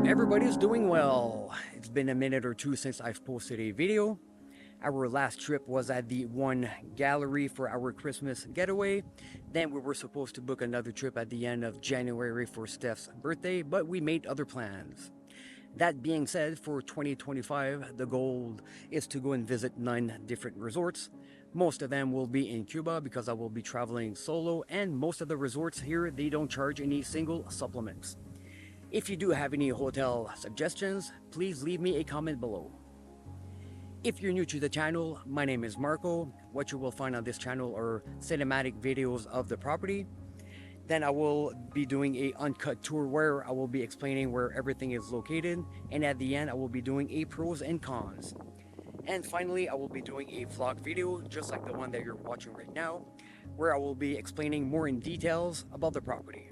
everybody's doing well. It's been a minute or two since I've posted a video. Our last trip was at the one gallery for our Christmas getaway. Then we were supposed to book another trip at the end of January for Steph's birthday, but we made other plans. That being said, for 2025, the goal is to go and visit 9 different resorts. Most of them will be in Cuba because I will be traveling solo, and most of the resorts here, they don't charge any single supplements. If you do have any hotel suggestions, please leave me a comment below. If you're new to the channel, my name is Marco. What you will find on this channel are cinematic videos of the property. Then I will be doing a uncut tour where I will be explaining where everything is located, and at the end I will be doing a pros and cons. And finally, I will be doing a vlog video just like the one that you're watching right now, where I will be explaining more in details about the property.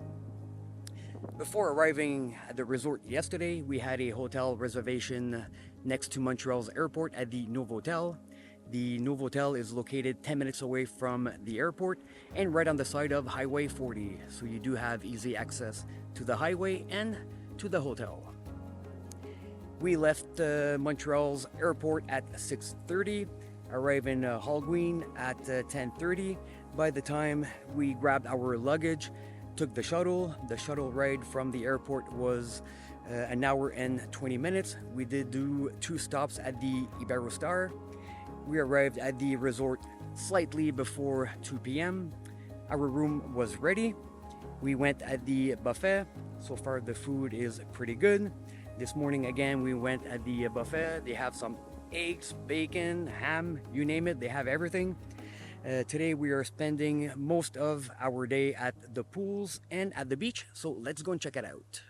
Before arriving at the resort yesterday, we had a hotel reservation next to Montreal's airport at the Novotel. The Novotel is located 10 minutes away from the airport and right on the side of Highway 40, so you do have easy access to the highway and to the hotel. We left Montreal's airport at 6:30, arrived in Holguin at 10:30. By the time we grabbed our luggage, took the shuttle ride from the airport was an hour and 20 minutes. We did do 2 stops at the Iberostar. We arrived at the resort slightly before 2 p.m. Our room was ready. We went at the buffet. So far the food is pretty good. This morning again we went at the buffet. They have some eggs, bacon, ham, you name it, they have everything. Today we are spending most of our day at the pools and at the beach, so let's go and check it out.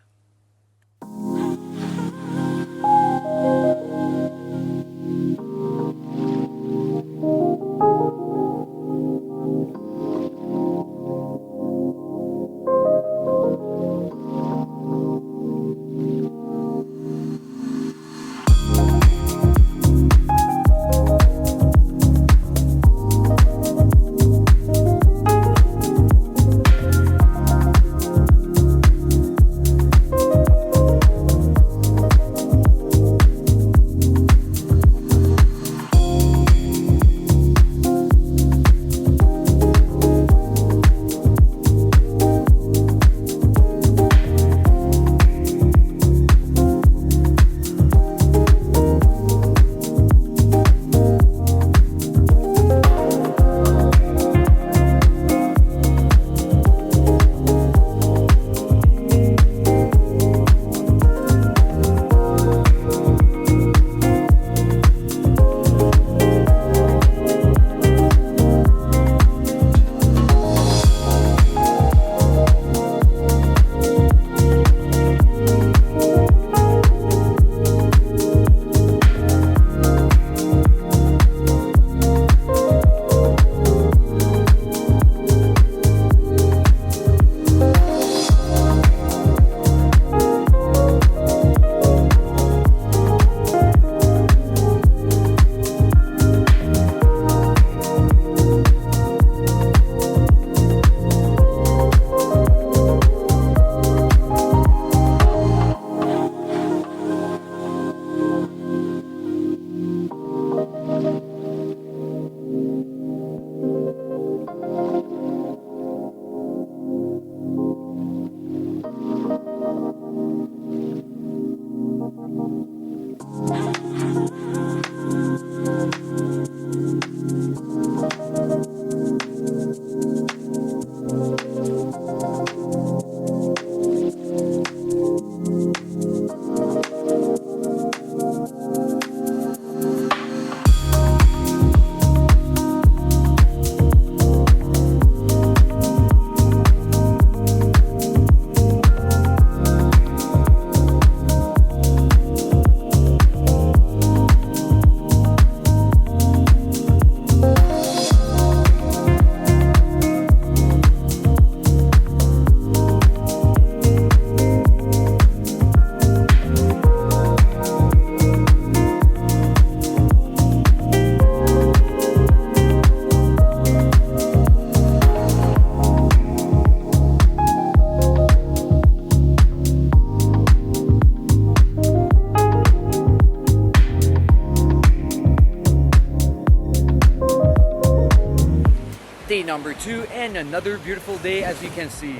Day number 2 and another beautiful day, as you can see.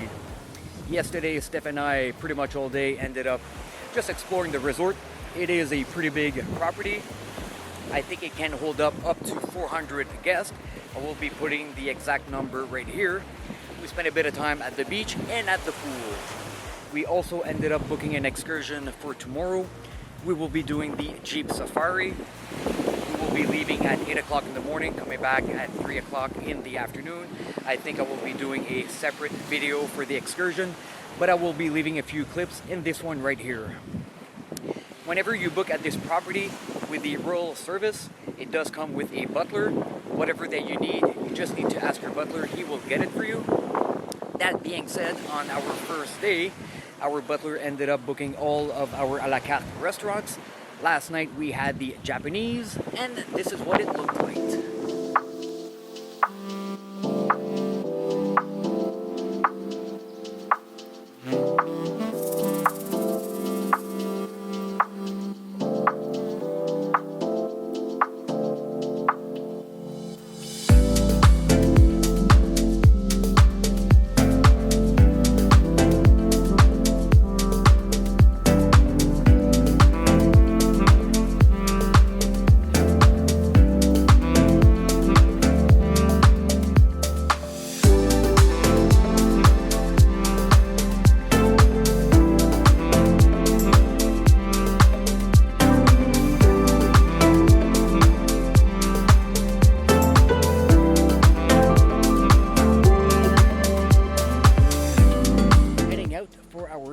Yesterday, Steph and I pretty much all day ended up just exploring the resort. It is a pretty big property. I think it can hold up to 400 guests. I will be putting the exact number right here. We spent a bit of time at the beach and at the pool. We also ended up booking an excursion for tomorrow. We will be doing the Jeep Safari. We will be leaving at 8 o'clock in the morning, coming back at 3 o'clock in the afternoon. I think I will be doing a separate video for the excursion, but I will be leaving a few clips in this one right here. Whenever you book at this property with the Royal Service, it does come with a butler. Whatever that you need, you just need to ask your butler. He will get it for you. That being said, on our first day, our butler ended up booking all of our a la carte restaurants. Last night we had the Japanese, and this is what it looked like.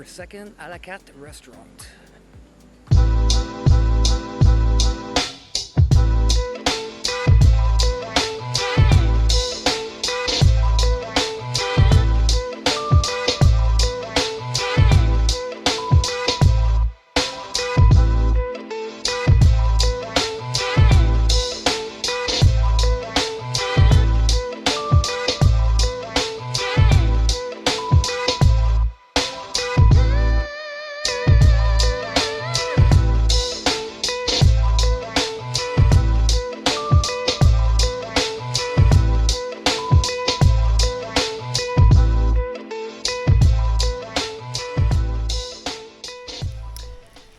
Second a la carte restaurant.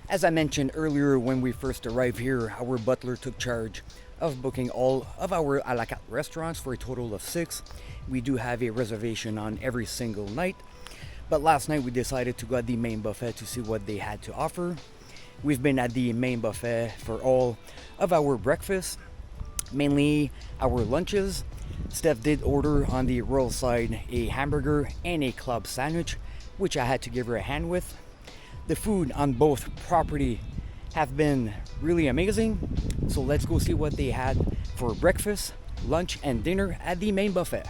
As I mentioned earlier, when we first arrived here, our butler took charge of booking all of our a la carte restaurants for a total of 6. We do have a reservation on every single night, but last night we decided to go at the main buffet to see what they had to offer. We've been at the main buffet for all of our breakfasts, mainly our lunches. Steph did order on the royal side a hamburger and a club sandwich, which I had to give her a hand with. The food on both property have been really amazing. So let's go see what they had for breakfast, lunch, and dinner at the main buffet.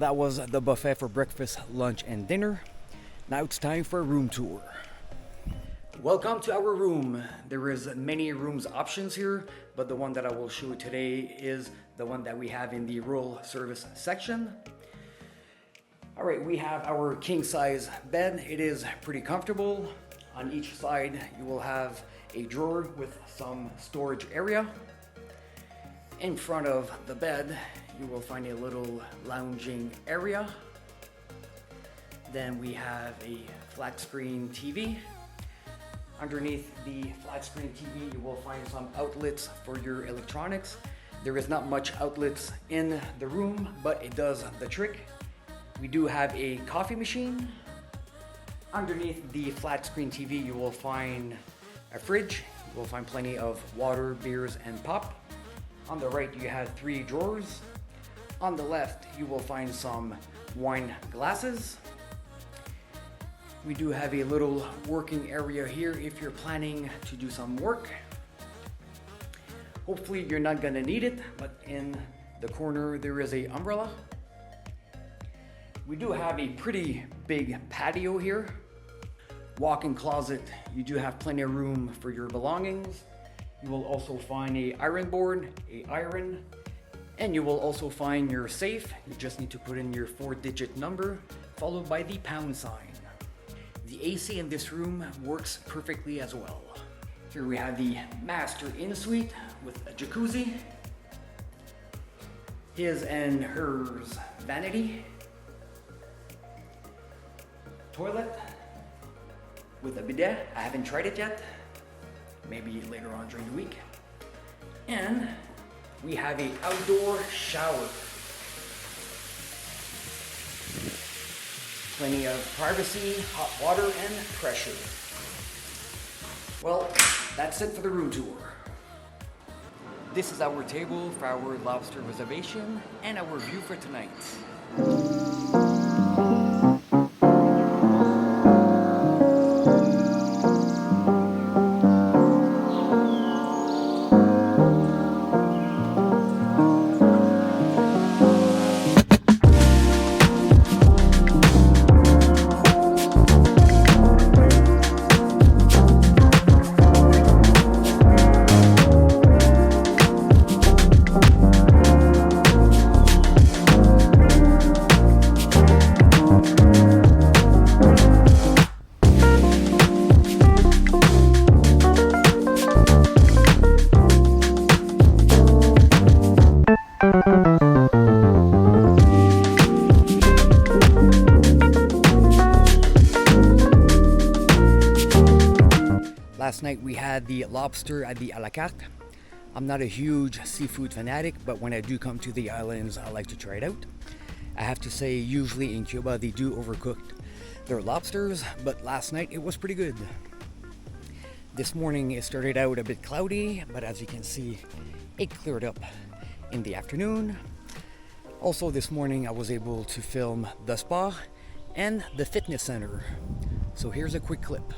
that was the buffet for breakfast, lunch, and dinner. Now it's time for a room tour. Welcome to our room. There is many rooms options here, but the one that I will show you today is the one that we have in the room service section. All right, we have our king size bed. It is pretty comfortable. On each side, you will have a drawer with some storage area. In front of the bed, you will find a little lounging area. Then we have a flat screen TV. Underneath the flat screen TV, you will find some outlets for your electronics. There is not much outlets in the room, but it does the trick. We do have a coffee machine. Underneath the flat screen TV, you will find a fridge. You will find plenty of water, beers, and pop. On the right, you have 3 drawers. On the left, you will find some wine glasses. We do have a little working area here if you're planning to do some work. Hopefully you're not gonna need it, but in the corner there is an umbrella. We do have a pretty big patio here. Walk-in closet, you do have plenty of room for your belongings. You will also find an iron board, an iron, and you will also find your safe. You just need to put in your 4-digit number, followed by the pound sign. The AC in this room works perfectly as well. Here we have the master in-suite with a jacuzzi, his and hers vanity, toilet with a bidet. I haven't tried it yet, maybe later on during the week. And we have an outdoor shower. Plenty of privacy, hot water, and pressure. Well, that's it for the room tour. This is our table for our lobster reservation and our view for tonight. Last night we had the lobster at the a la carte. I'm not a huge seafood fanatic, but when I do come to the islands, I like to try it out. I have to say, usually in Cuba they do overcook their lobsters, but last night it was pretty good. This morning it started out a bit cloudy, but as you can see, it cleared up in the afternoon. Also this morning I was able to film the spa and the fitness center. So here's a quick clip.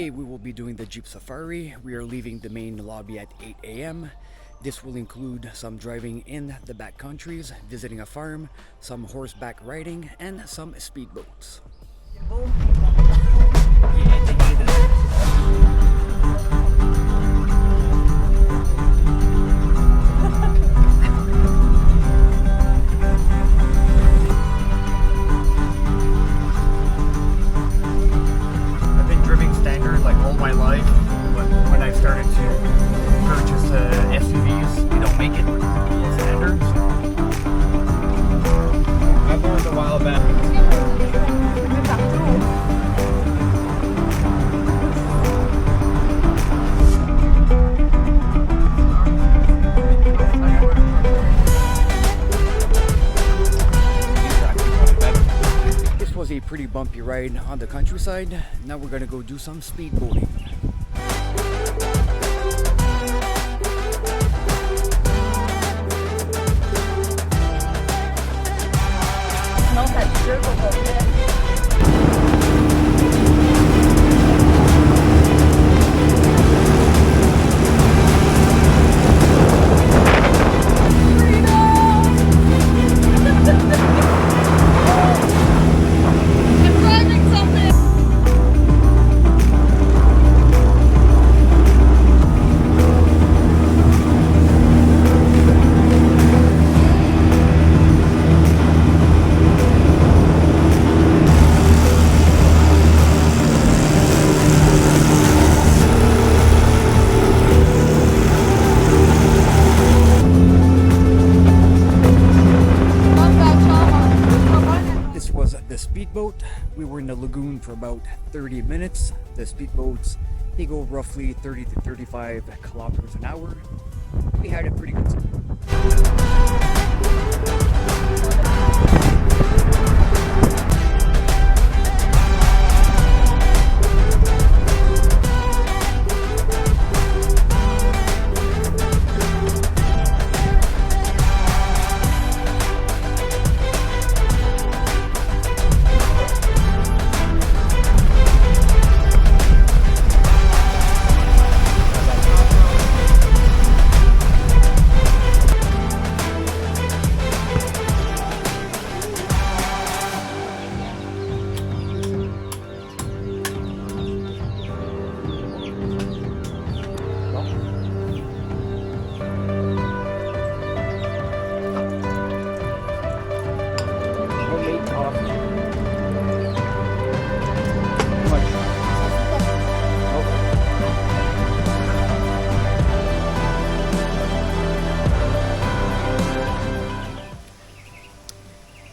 Today we will be doing the Jeep Safari. We are leaving the main lobby at 8 a.m. This will include some driving in the back countries, visiting a farm, some horseback riding, and some speedboats. My life, but when I started to purchase SUVs, we don't make it standards. I learned a while back. This was a pretty bumpy ride on the countryside. Now we're gonna go do some speedboating. We were in the lagoon for about 30 minutes. The speedboats, they go roughly 30 to 35 kilometers an hour. We had a pretty good time.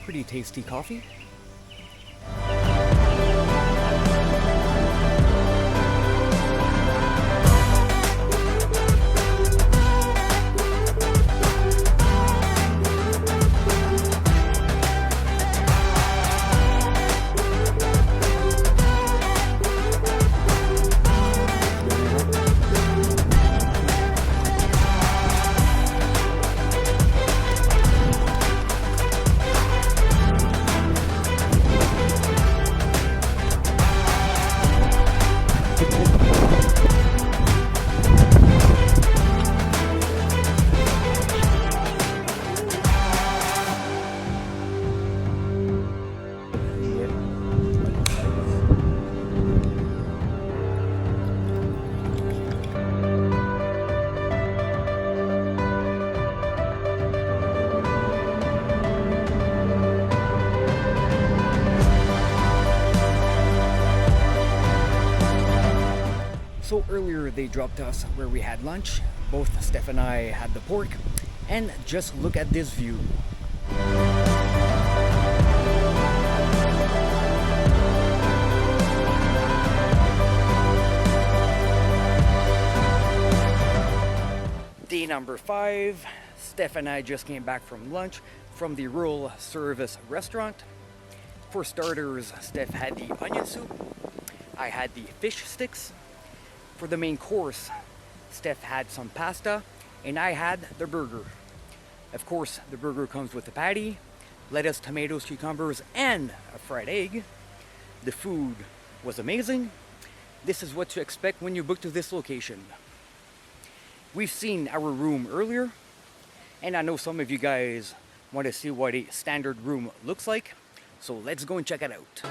Pretty tasty coffee. So earlier they dropped us where we had lunch. Both Steph and I had the pork. And just look at this view. Day number 5. Steph and I just came back from lunch from the rural service restaurant. For starters, Steph had the onion soup. I had the fish sticks. For the main course, Steph had some pasta, and I had the burger. Of course, the burger comes with a patty, lettuce, tomatoes, cucumbers, and a fried egg. The food was amazing. this is what to expect when you book to this location. We've seen our room earlier, and I know some of you guys want to see what a standard room looks like, so let's go and check it out.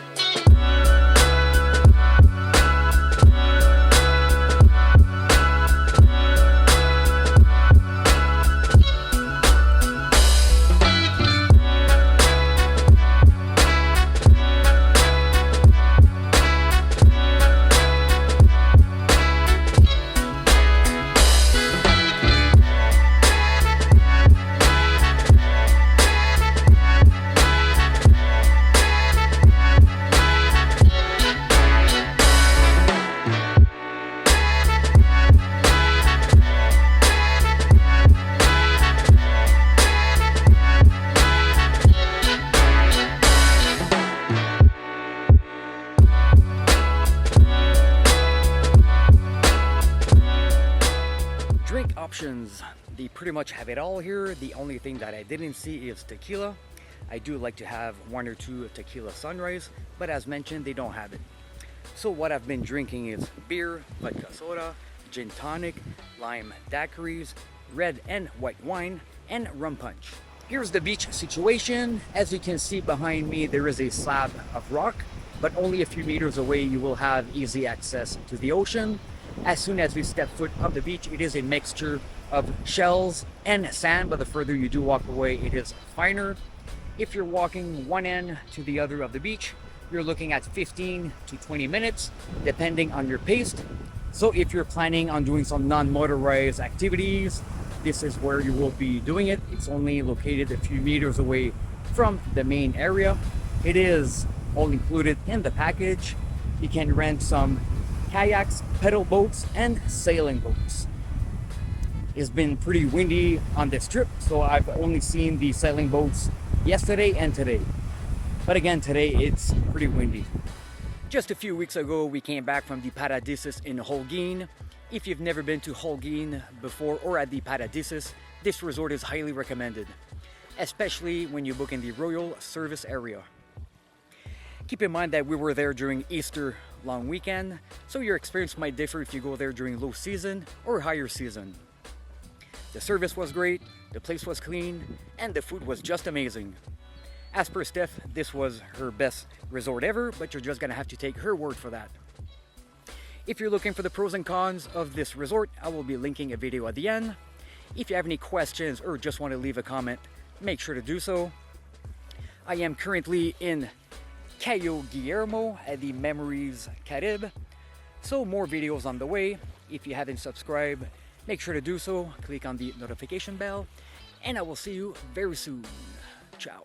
Options, they pretty much have it all here. The only thing that I didn't see is tequila. I do like to have one or two tequila sunrise, but as mentioned, they don't have it. So what I've been drinking is beer, vodka soda, gin tonic, lime daiquiris, red and white wine, and rum punch. Here's the beach situation. As you can see behind me, there is a slab of rock, but only a few meters away you will have easy access to the ocean. As soon as we step foot on the beach, it is a mixture of shells and sand, but the further you do walk away, it is finer. If you're walking one end to the other of the beach, you're looking at 15 to 20 minutes, depending on your pace. So if you're planning on doing some non-motorized activities, this is where you will be doing it. It's only located a few meters away from the main area. It is all included in the package. You can rent some kayaks, pedal boats, and sailing boats. It's been pretty windy on this trip, so I've only seen the sailing boats yesterday and today. But again, today it's pretty windy. Just a few weeks ago, we came back from the Paradisus in Holguin. If you've never been to Holguin before or at the Paradisus, this resort is highly recommended, especially when you book in the Royal Service area. Keep in mind that we were there during Easter long weekend, so your experience might differ if you go there during low season or higher season. The service was great, the place was clean, and the food was just amazing. As per Steph, this was her best resort ever, but you're just gonna have to take her word for that. If you're looking for the pros and cons of this resort, I will be linking a video at the end. If you have any questions or just want to leave a comment, make sure to do so. I am currently in Cayo, Guillermo at the Memories Caride. So more videos on the way. If you haven't subscribed, make sure to do so. Click on the notification bell, and I will see you very soon. Ciao.